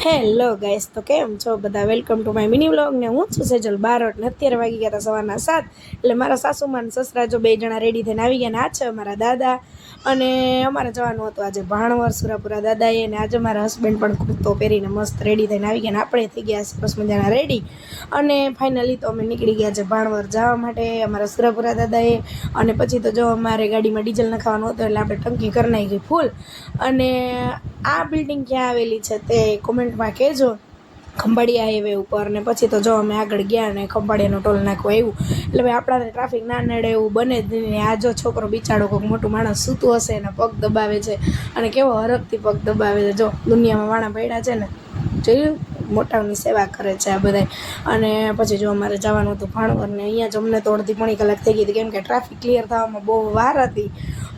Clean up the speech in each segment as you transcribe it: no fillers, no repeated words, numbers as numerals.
Hello guys, તો કેમ છો બધા? Welcome to my mini vlog. ને હું છું સેજલ બારોટ ને અત્યારે વાગી ગયા હતા સવારના 7. એટલે મારા સાસુમાં ને સસરા જો 2 જણા રેડી થઈને આવી ગયા ને આ છે અમારા દાદા. અને અમારે જવાનું હતું આજે ભાણવર સુરાપુરા દાદાએ, ને આજે મારા હસબન્ડ પણ કુર્તો પહેરીને મસ્ત રેડી થઈને આવી ગયા ને આપણે થઈ ગયા સરસ મજાના રેડી. અને ફાઇનલી તો અમે નીકળી ગયા છે ભાણવર જવા માટે અમારા સુરાપુરા દાદાએ. અને પછી તો જો અમારે ગાડીમાં ડીઝલ નખાવાનું હતું એટલે આપણે ટંકી કરી નાખી ફૂલ. અને આ બિલ્ડિંગ ક્યાં આવેલી છે તે કોમેન્ટમાં કહેજો, ખંભાળિયા હાઈવે ઉપર. ને પછી તો જો અમે આગળ ગયા ને ખંભાળિયાનો ટોલ નાખવો આવ્યું એટલે ભાઈ આપણાને ટ્રાફિક ના નડે એવું બને જ નહીં. આ જો છોકરો બિચારો કોઈક મોટું માણસ સૂતું હશે એના પગ દબાવે છે અને કેવો હરખથી પગ દબાવે છે. જો દુનિયામાં વાણા પડ્યા છે ને, જોયું, મોટાઓની સેવા કરે છે આ બધાય. અને પછી જો અમારે જવાનું હતું ભાણવર ને અહીંયા જ અમને તો અડધી પોણી કલાક થઈ ગઈ હતી કેમ કે ટ્રાફિક ક્લિયર થવામાં બહુ વાર હતી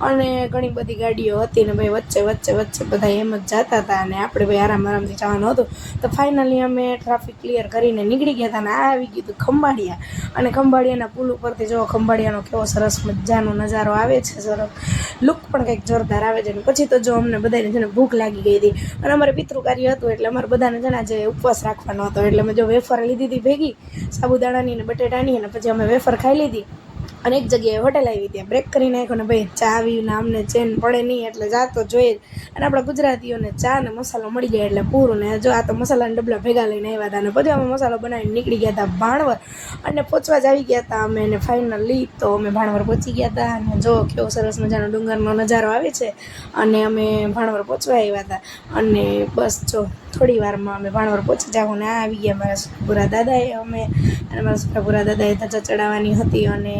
અને ઘણી બધી ગાડીઓ હતી ને ભાઈ વચ્ચે બધા એમ જ જતા હતા અને આપણે ભાઈ આરામથી જવાનું હતું. તો ફાઇનલી અમે ટ્રાફિક ક્લિયર કરીને નીકળી ગયા હતા અને આ આવી ગયું હતું ખંભાળિયા. અને ખંભાળિયાના પુલ ઉપરથી જો ખંભાળિયાનો કેવો સરસ મજાનો નજારો આવે છે, સરસ લુક પણ કંઈક જોરદાર આવે છે. અને પછી તો જો અમને બધાને છે ને ભૂખ લાગી ગઈ હતી અને અમારે પિતૃ કાર્ય હતું એટલે અમારે બધાને છે ને આજે ઉપવાસ રાખવાનો હતો. એટલે અમે જો વેફર લીધી હતી ભેગી, સાબુદાણાની ને બટેટાની, અને પછી અમે વેફર ખાઈ લીધી. અને એક જગ્યાએ હોટેલ આવી ત્યાં બ્રેક કરી નાખ્યો ને ભાઈ ચા આવી ને અમને ચેન પડે નહીં એટલે ચા તો જોઈએ જ. અને આપણા ગુજરાતીઓને ચા ને મસાલો મળી જાય એટલે પૂરું. ને જો આ તો મસાલાના ડબલા ભેગા લઈને આવ્યા હતા અને પછી અમે મસાલો બનાવીને નીકળી ગયા હતા ભાણવર. અને પહોંચવા જ આવી ગયા હતા અમે. અને ફાઇનલી તો અમે ભાણવર પહોંચી ગયા હતા. અને જો કેવો સરસ મજાનો ડુંગરનો નજારો આવે છે. અને અમે ભાણવર પહોંચવા આવ્યા હતા અને બસ જો થોડી વારમાં અમે ભાણવર પહોંચી જાઉં ને આ આવી ગયા મારા સુરાપુરા દાદાએ. અને મારા સુરાપુરા દાદાએ ધજા ચડાવવાની હતી અને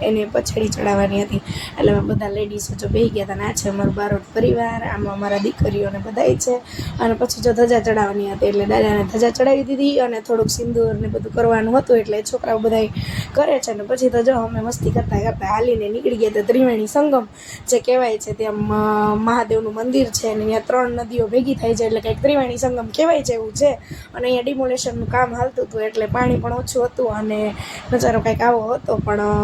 એને પછડી ચડાવવાની હતી એટલે અમે બધા લેડીઝો જો બેસી ગયા હતા. ને આ છે અમારું બારોટ પરિવાર, આમાં અમારા દીકરીઓને બધાય છે. અને પછી જો ધજા ચડાવવાની હતી એટલે દાદાને ધજા ચડાવી દીધી અને થોડુંક સિંદૂર ને બધું કરવાનું હતું એટલે છોકરાઓ બધા કરે છે. ને પછી તો જો અમે મસ્તી કરતા હાલીને નીકળી ગયા હતા ત્રિવેણી સંગમ જે કહેવાય છે. ત્યાં મહાદેવનું મંદિર છે અને અહીંયા 3 નદીઓ ભેગી થાય છે એટલે કંઈક ત્રિવેણી સંગમ કહેવાય છે એવું છે. અને અહીંયા ડિમોલેશનનું કામ હાલતું હતું એટલે પાણી પણ ઓછું હતું અને નજારો કંઈક આવો હતો. પણ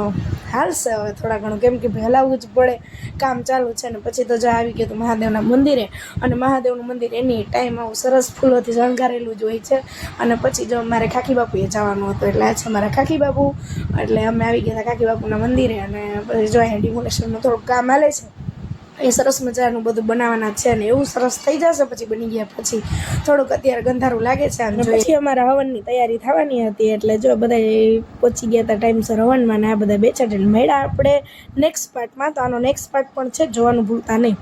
હાલશે હવે થોડા ઘણું કેમ કે હલાવવું જ પડે, કામ ચાલુ છે. ને પછી તો જો આવી ગયું હતું મહાદેવના મંદિરે. અને મહાદેવનું મંદિર એની ટાઈમ આવું સરસ ફૂલોથી શણગારેલું જ હોય છે. અને પછી જો મારે ખાખી બાપુએ જવાનું હતું એટલે આ છે મારા ખાખી બાપુ. એટલે અમે આવી ગયા હતા ખાખી બાપુના મંદિરે. અને પછી જો અહીંયા ડિમોલેશનનું થોડુંક કામ હાલે છે એ સરસ મજાનું બધું બનાવવાના છે ને એવું સરસ થઈ જશે પછી બની ગયા પછી. થોડુંક અત્યારે ગંધારું લાગે છે. અને પછી અમારા હવનની તૈયારી થવાની હતી એટલે જો બધા પહોંચી ગયા હતા ટાઈમસર હવનમાં ને આ બધા બેચાડીને મળ્યા આપણે નેક્સ્ટ પાર્ટમાં. તો આનો નેક્સ્ટ પાર્ટ પણ છે, જોવાનું ભૂલતા નહીં.